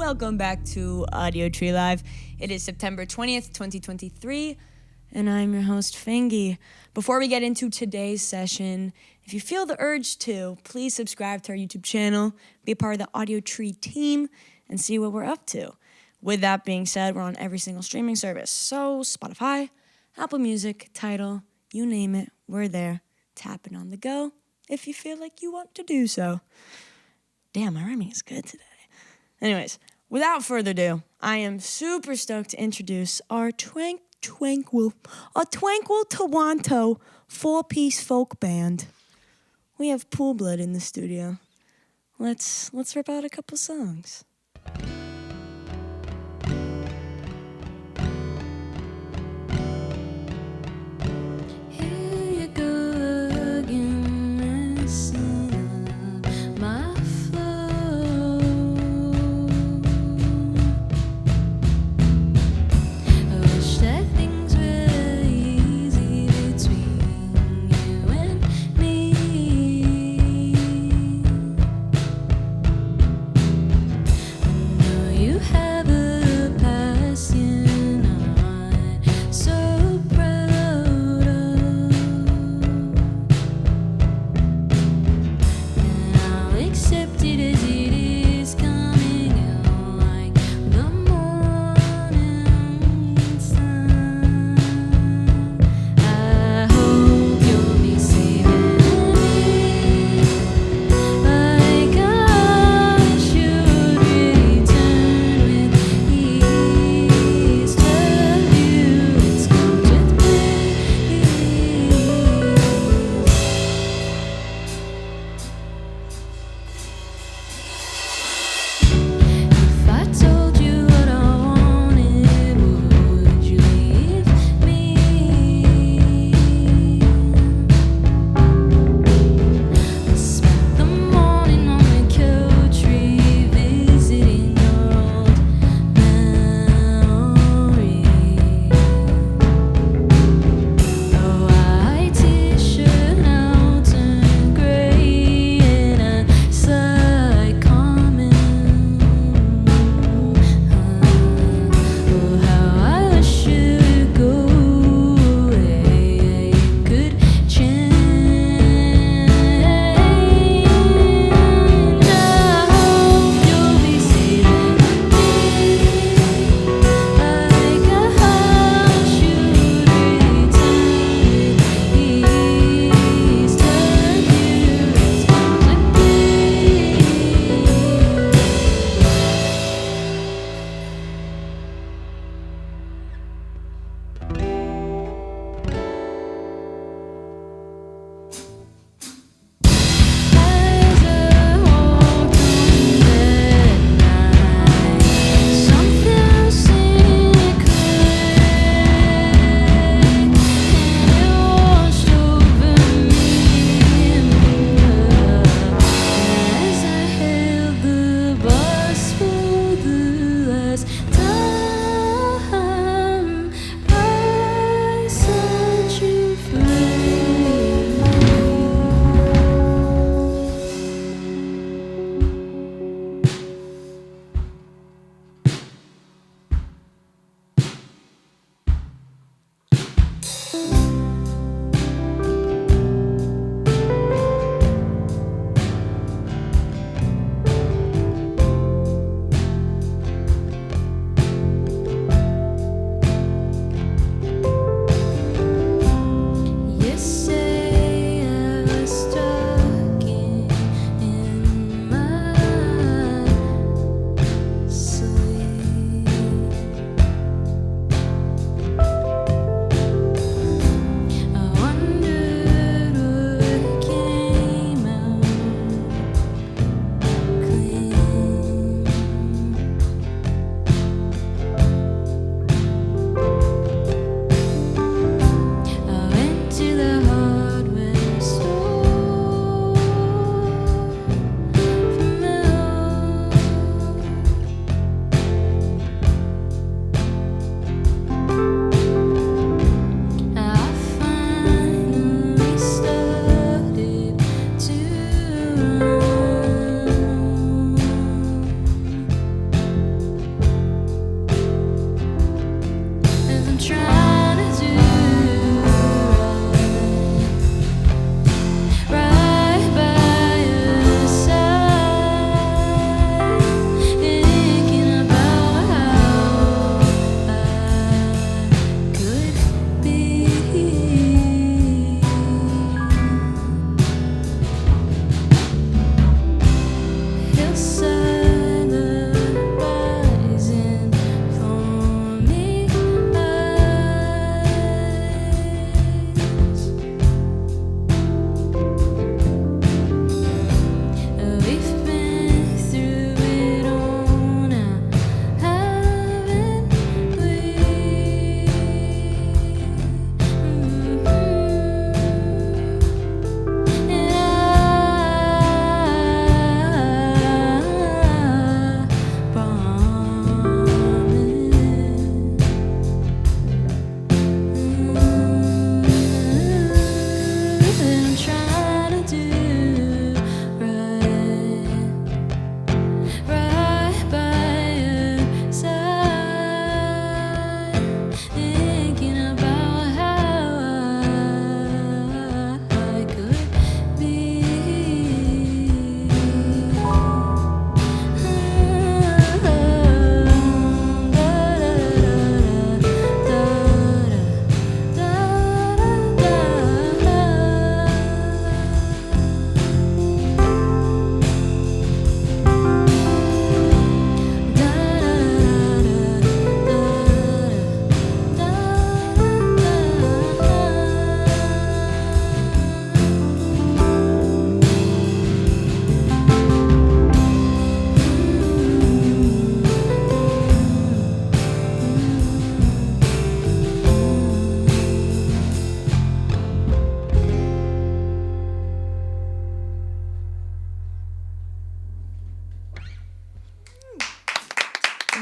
welcome back to Audiotree Live. It is September 20th, 2023, and I'm your host, FiNGY. Before we get into today's session, if you feel the urge to, please subscribe to our YouTube channel, be a part of the Audiotree team, and see what we're up to. With that being said, we're on every single streaming service. So Spotify, Apple Music, Tidal, you name it, we're there. Tap it on the go if you feel like you want to do so. Damn, my rhyming is good today. Anyways, without further ado, I am super stoked to introduce our Twankle Toronto 4-piece folk band. We have Poolblood in the studio. Let's rip out a couple songs.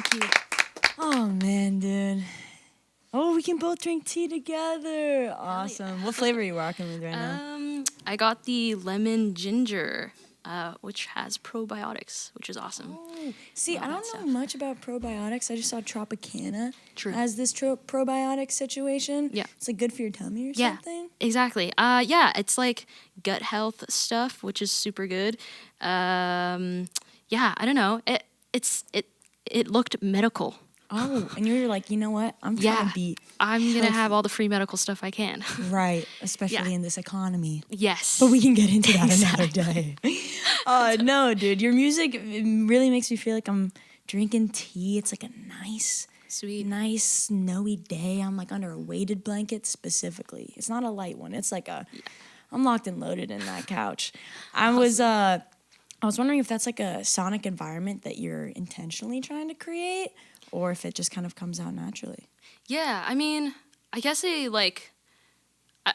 Thank you. Oh, man, dude. Oh, we can both drink tea together. Awesome. What flavor are you rocking with right now? I got the lemon ginger, which has probiotics, which is awesome. Oh, see, I don't know much about probiotics. I just saw Tropicana True. has this probiotic situation. Yeah. It's like good for your tummy or something. Exactly. Yeah, it's like gut health stuff, which is super good. Yeah, I don't know. It looked medical. Oh, and you're like, you know what? I'm trying to be I'm going to healthy. have all the free medical stuff I can. Right, especially in this economy. Yes. But we can get into that another day. No, dude, your music really makes me feel like I'm drinking tea. It's like a nice, nice snowy day. I'm like under a weighted blanket specifically. It's not a light one. It's like I'm locked and loaded in that couch. I was wondering if that's like a sonic environment that you're intentionally trying to create, or if it just kind of comes out naturally. Yeah, I mean, I guess I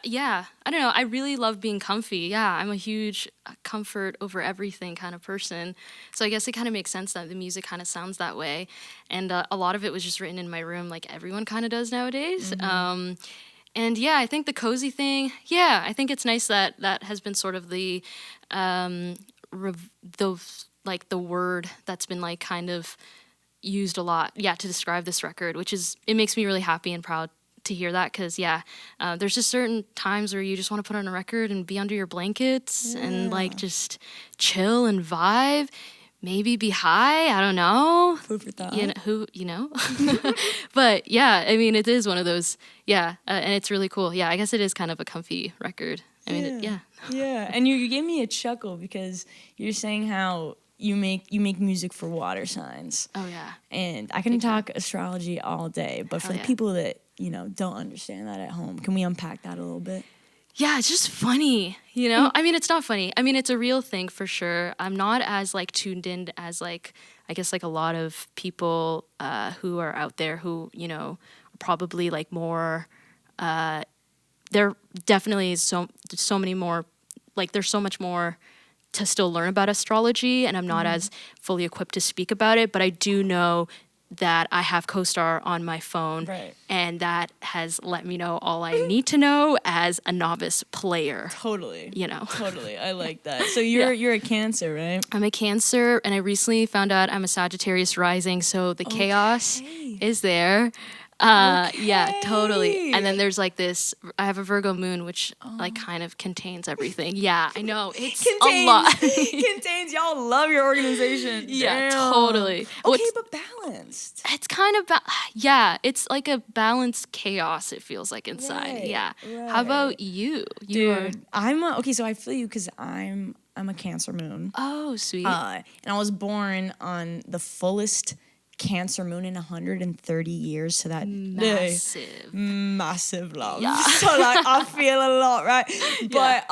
don't know. I really love being comfy. Yeah, I'm a huge comfort over everything kind of person. So I guess it kind of makes sense that the music kind of sounds that way. And a lot of it was just written in my room like everyone kind of does nowadays. Mm-hmm. And yeah, I think the cozy thing, I think it's nice that that has been sort of the word that's been like kind of used a lot, to describe this record, which is, it makes me really happy and proud to hear that, because there's just certain times where you just want to put on a record and be under your blankets and like just chill and vibe, maybe be high, I don't know. Food for thought. But yeah, I mean, it is one of those, and it's really cool. Yeah, I guess it is kind of a comfy record. I mean, Yeah, and you gave me a chuckle because you're saying how you make music for water signs. Oh yeah. And I can talk astrology all day, but for the people that, don't understand that at home, can we unpack that a little bit? Yeah, it's just funny, I mean, it's not funny. I mean, it's a real thing for sure. I'm not as like tuned in as like, I guess like a lot of people who are out there who, are probably like more, there definitely is so many more, like there's so much more to still learn about astrology, and I'm not as fully equipped to speak about it, but I do know that I have CoStar on my phone, and that has let me know all I need to know as a novice player. Totally. Totally. I like that. So you're a Cancer, right? I'm a Cancer, and I recently found out I'm a Sagittarius rising, so the chaos is there. Yeah, totally. And then there's like this, I have a Virgo moon, which like kind of contains everything. Yeah, I know. It's a lot. Contains, y'all love your organization. Yeah, Damn. totally. Okay, but balanced. It's kind of, it's like a balanced chaos, it feels like inside. Right, yeah. Right. How about you? Dude, so I feel you because I'm a Cancer moon. Oh, sweet. And I was born on the fullest Cancer moon in 130 years, so that massive love. Yeah. So like I feel a lot, right? But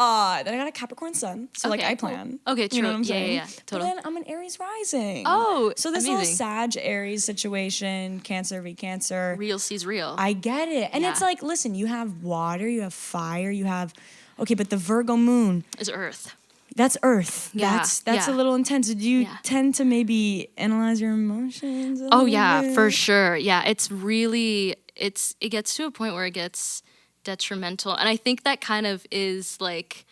then I got a Capricorn sun, so like I plan. Okay, true. You know what I'm saying? Yeah, totally. But then I'm an Aries rising. Oh, so this amazing. little Sag Aries situation, Cancer v Cancer. Real sees real. I get it, and it's like, listen, you have water, you have fire, you have but the Virgo moon is Earth. That's Earth. Yeah. That's a little intense. Do you tend to maybe analyze your emotions? Oh yeah, bit? For sure. Yeah, it's really it gets to a point where it gets detrimental, and I think that kind of is like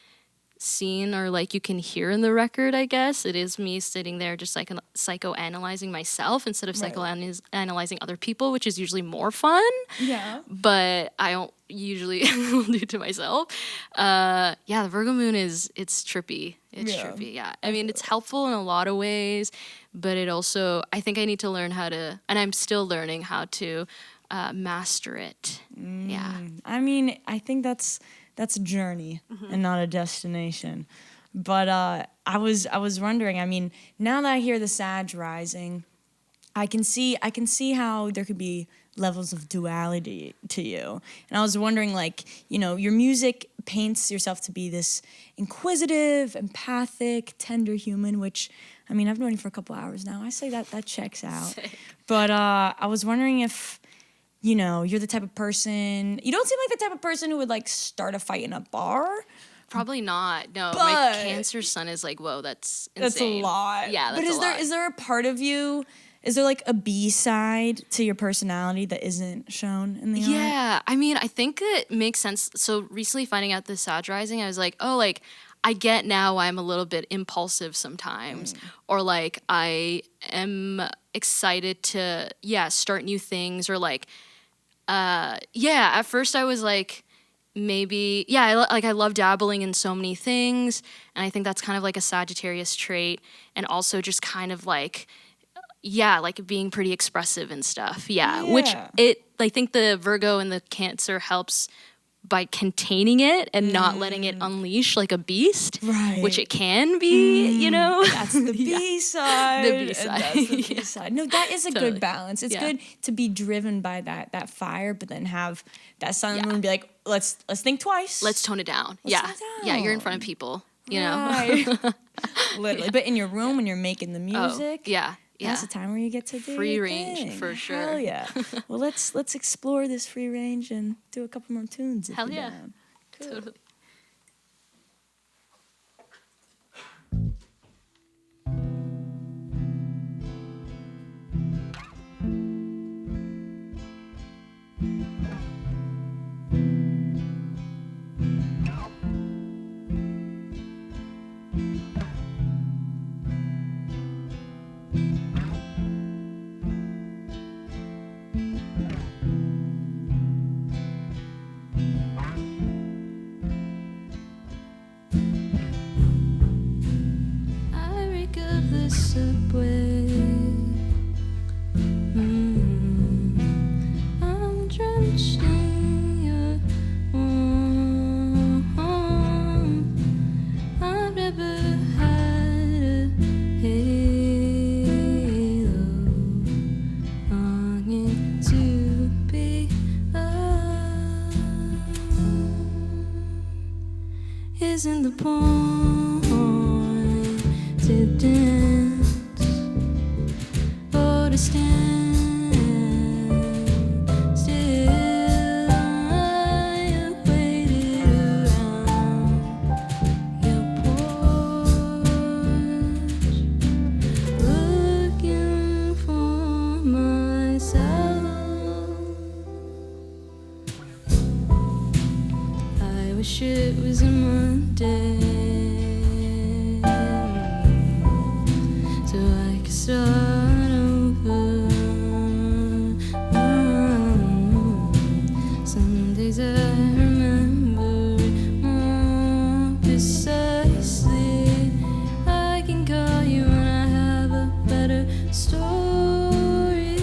seen or like you can hear in the record. I guess it is me sitting there just like psychoanalyzing myself instead of psychoanalyzing other people, which is usually more fun. Yeah. But I don't usually do it to myself. The Virgo moon it's trippy. It's trippy. Yeah. I mean, it's helpful in a lot of ways, but it also, I think I need to learn how to, and I'm still learning how to master it. Yeah. I mean, I think that's a journey and not a destination. But I was wondering, I mean, now that I hear the Sag rising, I can see how there could be levels of duality to you. And I was wondering, like, your music paints yourself to be this inquisitive, empathic, tender human, which, I mean, I've known you for a couple hours now. I say that checks out. Sick. But I was wondering if, you're the type of person, you don't seem like the type of person who would like start a fight in a bar. Probably not. No, my Cancer sun is like, whoa, that's insane. That's a lot. Yeah, that's a lot. Is there a part of you Is there like a B side to your personality that isn't shown in the art? Yeah, I mean, I think it makes sense. So recently finding out the satirizing, I was like, oh, like, I get now why I'm a little bit impulsive sometimes. Or like, I am excited to, start new things. Or like, at first I was like, maybe, I love dabbling in so many things. And I think that's kind of like a Sagittarius trait. And also just kind of like, like being pretty expressive and stuff. Which I think the Virgo and the Cancer helps by containing it and not letting it unleash like a beast, right? Which it can be, you know. That's the B side. The B side. That's the B side. No, that is a good balance. It's good to be driven by that fire, but then have that sun and moon be like, let's think twice. Let's tone it down. Tone it down. You're in front of people, you right. know. Literally, but in your room when you're making the music, that's the time where you get to do free your range thing. for sure. Hell yeah! Well, let's explore this free range and do a couple more tunes. Hell yeah! Cool. Totally. Isn't the point to dance or to stand still? I have waited around your porch, looking for myself. I wish it was a Monday, so I could start over. Some days I remember more precisely. I can call you when I have a better story.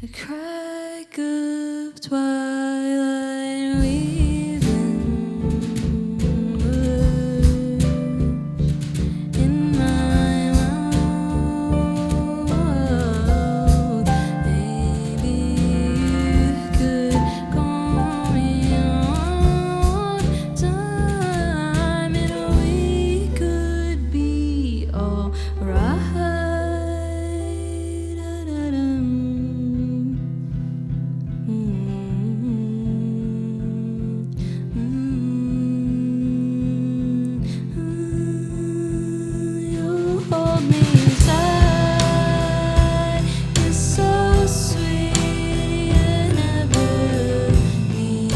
A crack of twilight weaving words in my mouth. Maybe you could call me on time and we could be alright. You hold me tight, it's so sweet, you never leave.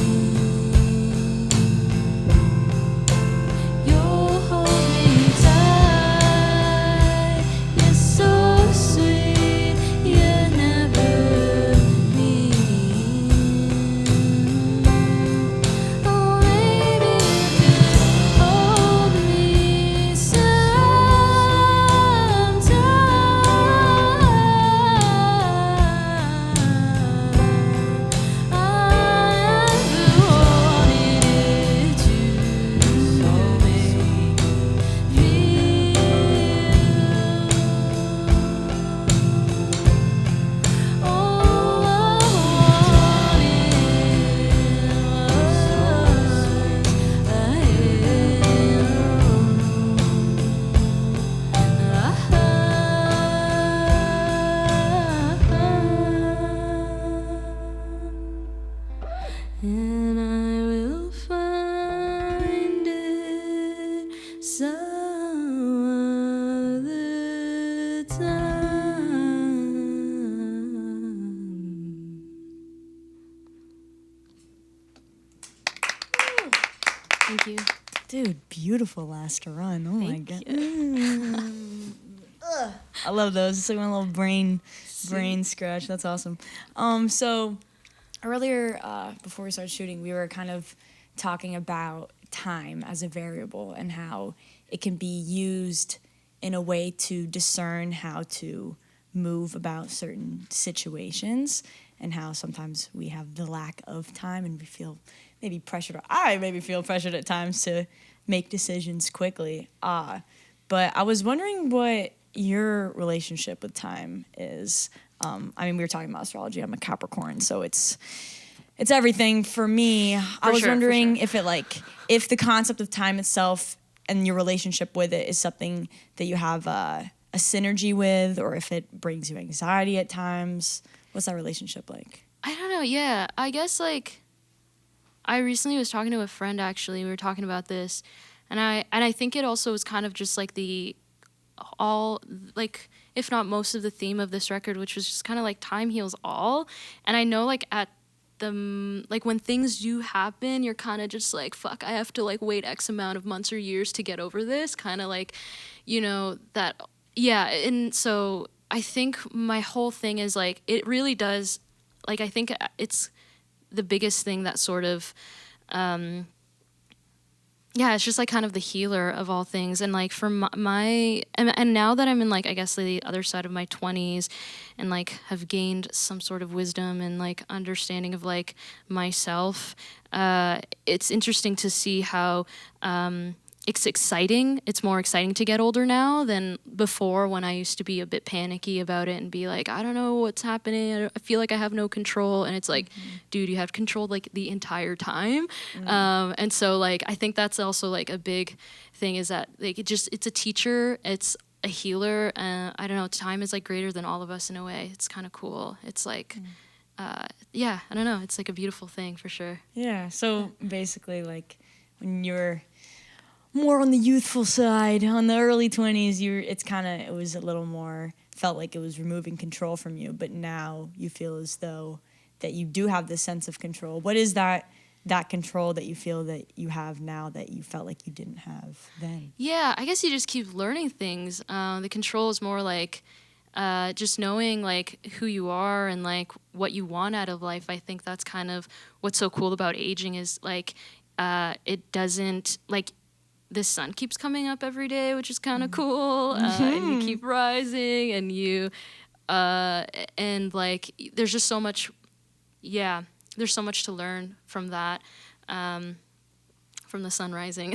You hold me tight, beautiful last run. Oh my god. I love those. It's like my little brain scratch. That's awesome. So earlier, before we started shooting, we were kind of talking about time as a variable and how it can be used in a way to discern how to move about certain situations, and how sometimes we have the lack of time and we feel maybe pressured, or I maybe feel pressured at times to make decisions quickly. But I was wondering what your relationship with time is. I mean, we were talking about astrology. I'm a Capricorn, so it's everything for me. I was wondering if if the concept of time itself and your relationship with it is something that you have a synergy with, or if it brings you anxiety at times. What's that relationship like? I don't know. Yeah, I guess like I recently was talking to a friend. Actually, we were talking about this, and I think it also was kind of just like like if not most of the theme of this record, which was just kind of like time heals all. And I know like at like when things do happen, you're kind of just like, fuck, I have to like wait X amount of months or years to get over this, kind of like, you know, that. Yeah, and so I think my whole thing is like, it really does, like, I think it's the biggest thing that sort of, it's just like kind of the healer of all things. And like for and now that I'm in like, I guess the other side of my 20s and like have gained some sort of wisdom and like understanding of like myself, it's interesting to see how, it's exciting. It's more exciting to get older now than before, when I used to be a bit panicky about it and be like, I don't know what's happening. I feel like I have no control. And it's like, dude, you have control like the entire time. And so like, I think that's also like a big thing, is that like it's a teacher. It's a healer. I don't know. Time is like greater than all of us in a way. It's kind of cool. It's like, I don't know. It's like a beautiful thing for sure. Yeah. So basically, like when you're more on the youthful side, on the early 20s, it was a little more, felt like it was removing control from you, but now you feel as though that you do have this sense of control. What is that control that you feel that you have now that you felt like you didn't have then? Yeah, I guess you just keep learning things. The control is more like just knowing like who you are and like what you want out of life. I think that's kind of what's so cool about aging, is like it doesn't, like, the sun keeps coming up every day, which is kind of cool, and you keep rising, and you, and like, there's just so much, there's so much to learn from that, from the sun rising.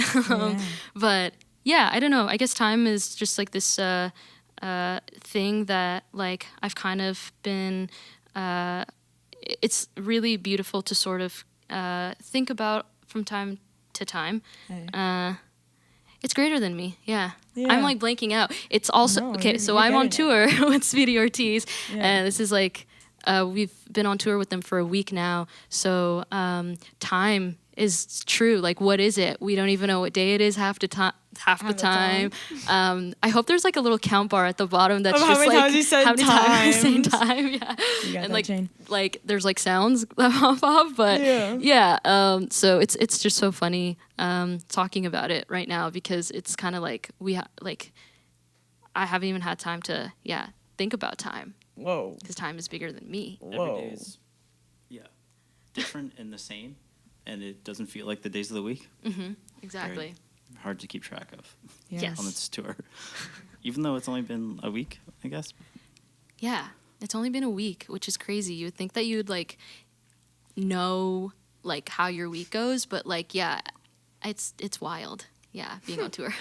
But yeah, I don't know. I guess time is just like this thing that like I've kind of been. It's really beautiful to sort of think about from time to time. It's greater than me, yeah. I'm like blanking out. It's also, so I'm on tour with Speedy Ortiz, and this is like, we've been on tour with them for a week now, so time is true. Like, what is it? We don't even know what day it is half the time. I hope there's like a little count bar at the bottom that's just like how many times you say time. Yeah, and like Jane. Like there's like sounds that pop off, but so it's just so funny talking about it right now, because it's kind of like I haven't even had time to think about time. Whoa, because time is bigger than me. Every day is different and the same, and it doesn't feel like the days of the week. Exactly. Very hard to keep track of. Yes. On this tour, even though it's only been a week, I guess. Yeah, it's only been a week, which is crazy. You would think that you would like know like how your week goes, but like it's wild. Yeah, being on tour.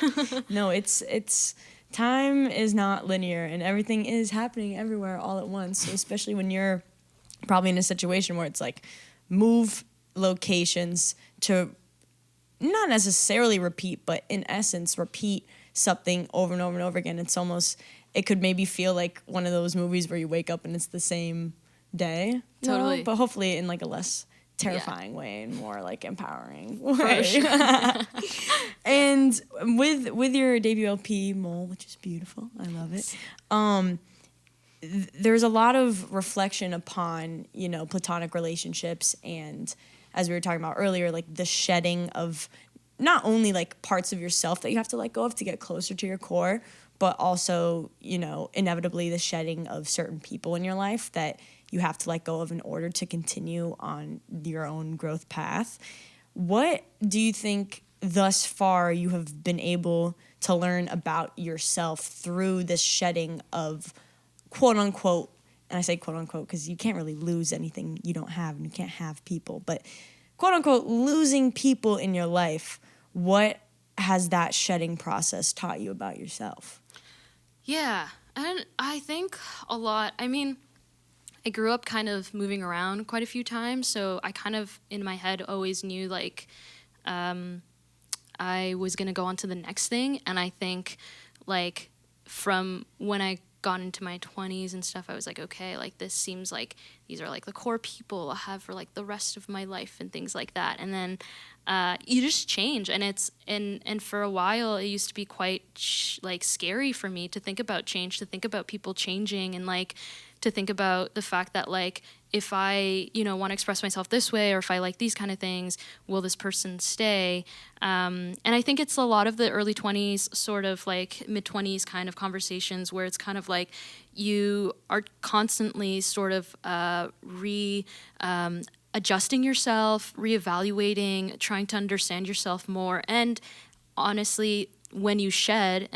No, it's time is not linear, and everything is happening everywhere all at once. So especially when you're probably in a situation where it's like move locations to not necessarily repeat, but in essence repeat something over and over and over again. It's almost, it could maybe feel like one of those movies where you wake up and it's the same day. Totally. No? But hopefully in like a less terrifying way and more like empowering way. For sure. And with your debut LP, Mole, which is beautiful, I love it. There's a lot of reflection upon, platonic relationships, and as we were talking about earlier, like the shedding of not only like parts of yourself that you have to let go of to get closer to your core, but also, you know, inevitably the shedding of certain people in your life that you have to let go of in order to continue on your own growth path. What do you think thus far you have been able to learn about yourself through this shedding of quote unquote, and I say quote unquote because you can't really lose anything you don't have and you can't have people, but quote unquote losing people in your life? What has that shedding process taught you about yourself? Yeah, and I think a lot. I mean, I grew up kind of moving around quite a few times, so I kind of, in my head, always knew, like, I was going to go on to the next thing, and I think, like, from when I got into my 20s and stuff, I was like, okay, like, this seems like these are, like, the core people I'll have for, like, the rest of my life and things like that, and then you just change, and it's and for a while it used to be quite like scary for me to think about change, to think about people changing, and like to think about the fact that like if I, you know, want to express myself this way, or if I like these kind of things, will this person stay? And I think it's a lot of the early 20s, sort of like mid 20s kind of conversations where it's kind of like you are constantly sort of adjusting yourself, reevaluating, trying to understand yourself more. And honestly, when you shed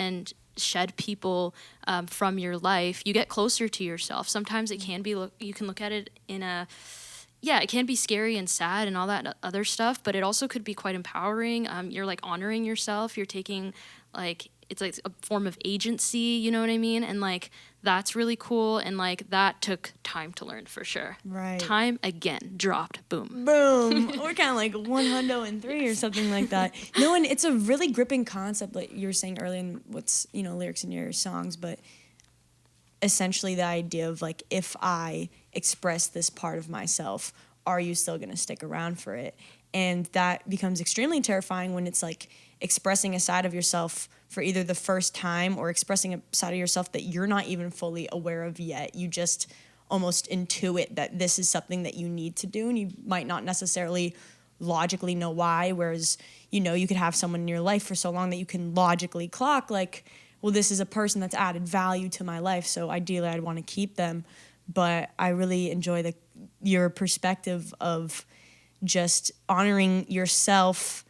people from your life, you get closer to yourself. Sometimes it can be, you can look at it in a, yeah, it can be scary and sad and all that other stuff, but it also could be quite empowering. You're like honoring yourself. You're taking like, it's like a form of agency, you know what I mean? And like, that's really cool. And like, that took time to learn for sure. Right. Time again, dropped, boom. Boom. We're kind of like 103 or something like that. No, and it's a really gripping concept, like you were saying earlier in what's, you know, lyrics in your songs, but essentially the idea of like, if I express this part of myself, are you still going to stick around for it? And that becomes extremely terrifying when it's like expressing a side of yourself for either the first time or expressing a side of yourself that you're not even fully aware of yet. You just almost intuit that this is something that you need to do, and you might not necessarily logically know why, whereas, you know, you could have someone in your life for so long that you can logically clock like, well, this is a person that's added value to my life, so ideally I'd want to keep them. But I really enjoy your perspective of just honoring yourself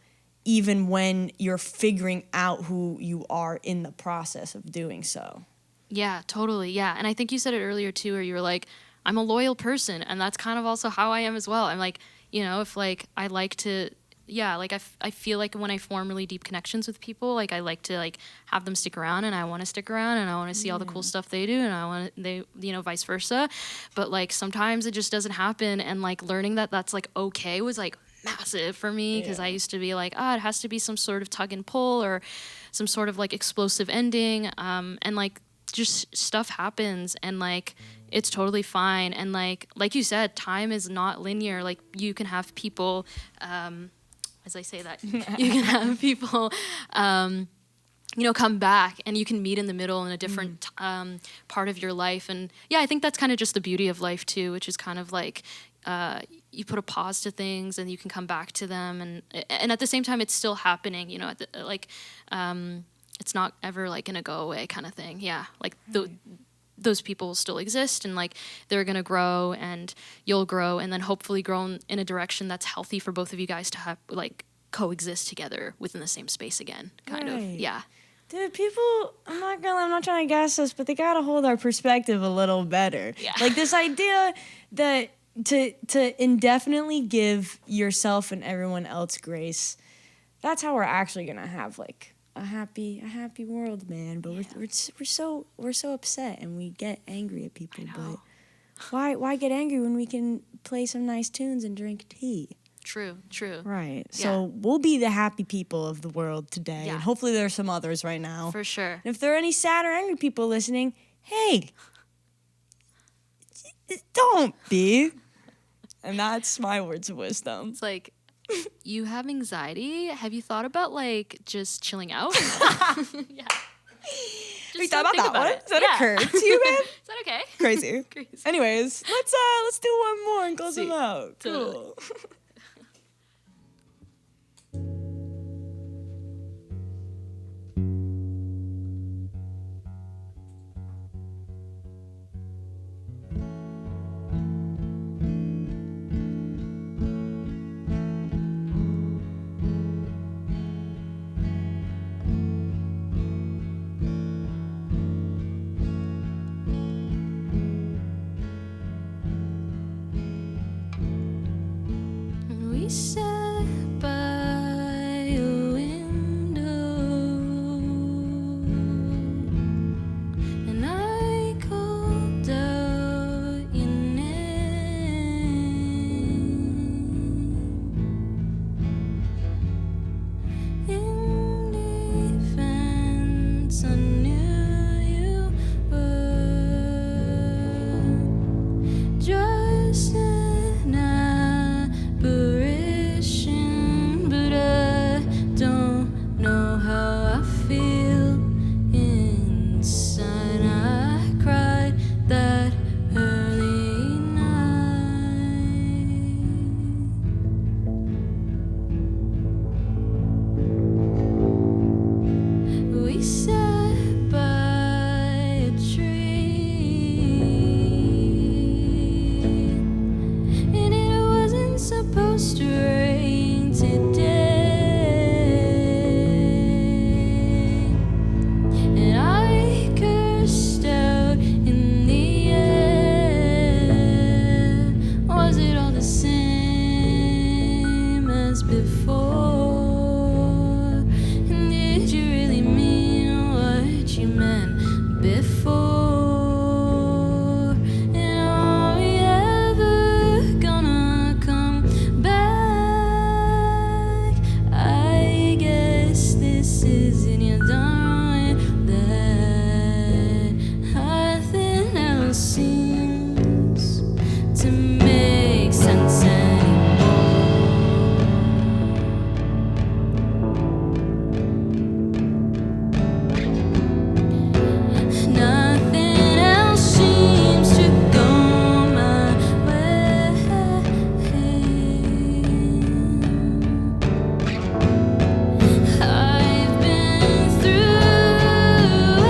even when you're figuring out who you are in the process of doing so. Yeah, totally. Yeah. And I think you said it earlier too, where you were like, I'm a loyal person. And that's kind of also how I am as well. I'm like, you know, if like I like to, yeah, like I feel like when I form really deep connections with people, like I like to like have them stick around, and I want to stick around, and I want to see all the cool stuff they do, and I want they, you know, vice versa. But like sometimes it just doesn't happen. And like learning that that's like okay was like massive for me, because I used to be like, it has to be some sort of tug and pull or some sort of like explosive ending, and like just stuff happens, and like it's totally fine. And like you said, time is not linear. Like you can have people as I say that, you can have people you know, come back, and you can meet in the middle in a different part of your life. And yeah, I think that's kind of just the beauty of life too, which is kind of like you put a pause to things and you can come back to them, and at the same time it's still happening, you know, it's not ever like gonna go away kind of thing. Yeah, like those people still exist, and like they're gonna grow, and you'll grow, and then hopefully grow in a direction that's healthy for both of you guys to have like coexist together within the same space again, kind of. Yeah. Dude, people, I'm not trying to gas us, but they gotta hold our perspective a little better. Yeah. Like this idea that to indefinitely give yourself and everyone else grace, that's how we're actually gonna have like a happy world, man. But we're so upset, and we get angry at people. But why get angry when we can play some nice tunes and drink tea? True. Right. So we'll be the happy people of the world today. Yeah. And hopefully there's some others right now. For sure. And if there are any sad or angry people listening, hey, don't be. And that's my words of wisdom. It's like, you have anxiety? Have you thought about like just chilling out? Yeah. Have you thought about that one? It. Does that occur to you, man? Is that okay? Crazy. Crazy. Anyways, let's do one more and close them out. Totally. Cool. We sat by a window, and I called out your name. In defense, I knew you were just an apparition, but I don't know how I feel inside. I cried that early night. We sat by a tree, and it wasn't supposed to rain today. And I cursed out in the air. Was it all the same as before? And did you really mean what you meant before? And are we ever gonna come back? I guess this isn't your done that. Nothing else seems to make sense anymore. Nothing else seems to go my way. I've been through it.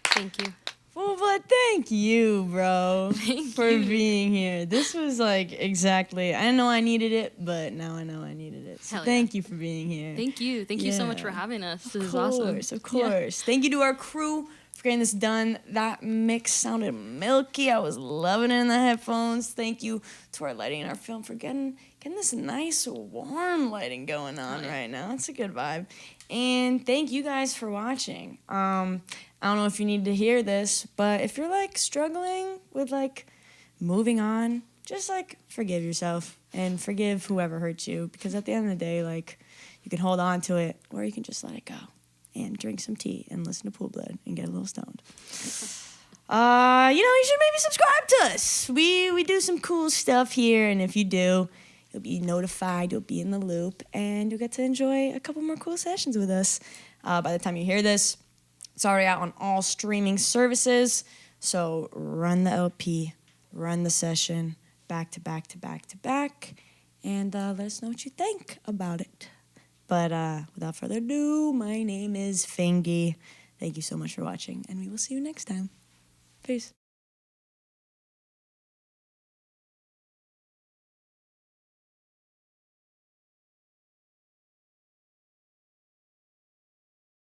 Thank you. Well, but thank you, bro, Thank for you. being here. This was like exactly. I know I needed it, but now I know I needed it. So Hell yeah. thank you for being here. Thank you. Thank you so much for Yeah. having us. This Of is awesome. course, of course. Thank you to our crew for getting this done. That mix sounded milky. I was loving it in the headphones. Thank you to our lighting and our film for getting this nice warm lighting going on right now. It's a good vibe. And thank you guys for watching. I don't know if you need to hear this, but if you're like struggling with like moving on, just like forgive yourself and forgive whoever hurt you, because at the end of the day, like, you can hold on to it or you can just let it go and drink some tea and listen to Poolblood and get a little stoned. You should maybe subscribe to us. We do some cool stuff here, and if you do, you'll be notified, you'll be in the loop, and you'll get to enjoy a couple more cool sessions with us. By the time you hear this, it's already out on all streaming services, so run the LP, run the session, back to back to back to back, and let us know what you think about it. But without further ado, my name is FiNGY. Thank you so much for watching, and we will see you next time. Peace.